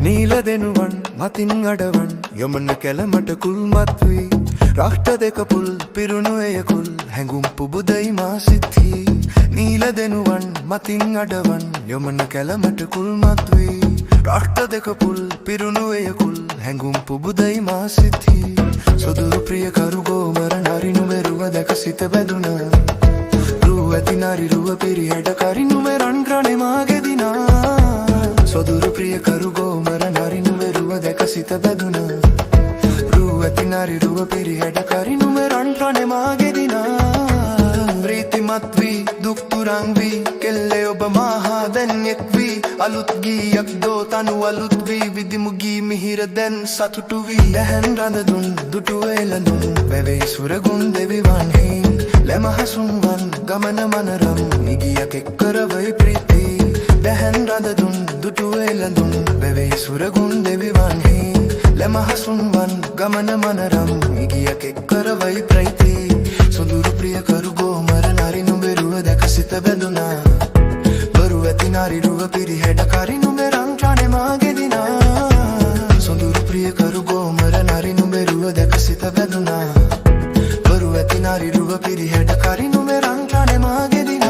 නීලදෙනුවන් මතින් අඩවන් යොමන කැලමට කුල්මත් වී රක්ට දෙක පුල් පිරුණු එයකුල් හැඟුම් පුබුදයි මාසිත්හි නීලදෙනුවන් මතින් අඩවන් යොමන කැලමට කුල්මත් වී රක්ට දෙක පුල් පිරුණු එයකුල් හැඟුම් පුබුදයි මාසිත්හි සොදුරු ප්‍රිය කරුගෝමර නරිනුමෙරුව දැක සිත බැදුන රුව ඇති නරිරුව පිරිහැඩ කරිනුමෙ රන්ක්‍රනෙමාගෙදිනා සොදුරු ප්‍රිය කරුගෝමර නරිනුමෙරුව දැක සිත බැදුන රුව ඇති නරිරුව පිරිහැඩ කරිනුමෙ රන්ක්‍රනෙමාගෙදිනා ප්‍රීතිමත් වී දුක්තුරං වී කෙල්ලෙ ඔබ මාහා දැන් එක් වී අලුත් ගීයක් දෝ තනු අලුත් වී විදිමු ගී මිහිර දැන් සතුටු වී දැහැන් රඳදුන් දුටු එළඳුන් වැවේ සුරගුන් දෙවිවන්හි ලැමහසුන්වන් ගමන මනරම් නිගියක් එක්කරවයි ප්‍රීති දැහැන් රඳදුන් දුටු එළඳුන් වැවේ සුරගුන් දෙවිවන්හි ලැමහසුන්වන් ගමන මනරම් නිගියක් එක්කරවයි ප්‍රීති සොඳුරු ප්‍රිය කරුගෝමර නරිනුඹෙරුව දැක සිත බැඳුනා බරු ඇති නරිරුව පිරිහැඩ කරිනුඹෙ රංචනෙමාගෙදිනා සොඳුරු ප්‍රිය කරුගෝමර නරිනුඹෙරුව දැක සිත බැඳුනා බරු ඇති නරිරුව පිරිහැඩ කරිනුඹෙ රංචනෙමාගෙදිනා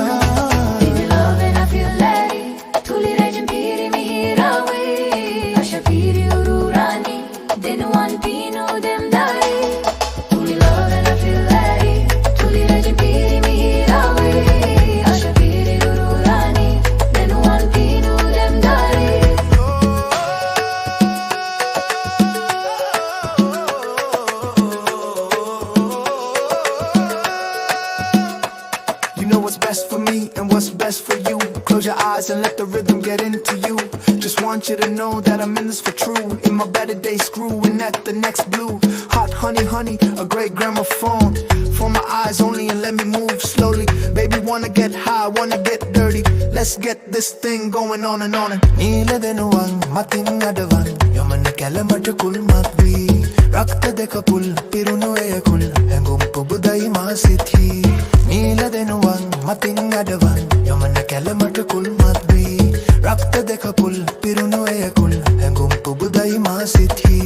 What's best for me and what's best for you. Close your eyes and let the rhythm get into you. Just want you to know that I'm in this for true. In my better days, screwing at the next blue. Hot honey, honey, a great gramophone. For my eyes only and let me move slowly. Baby, wanna get high, wanna get dirty. Let's get this thing going on and on. නීලදෙනුවන් මතින් අඩවන් යොමන කැලමට කුල්මත් වී රක්ත දෙක full පිරුණු එයකුල් හැඟුම් පුබුදයි මාසිත්හි නීලදෙනුවන් මතින් අඩවන් යොමන කැලමට කුල්මත් වී රක්ත දෙක full පිරුණු එයකුල් හැඟුම් පුබුදයි මාසිත්හි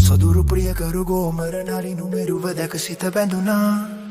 සොදුරු ප්‍රිය කරුගෝමර නරිනුමෙරුව දැක සිත බැඳුනා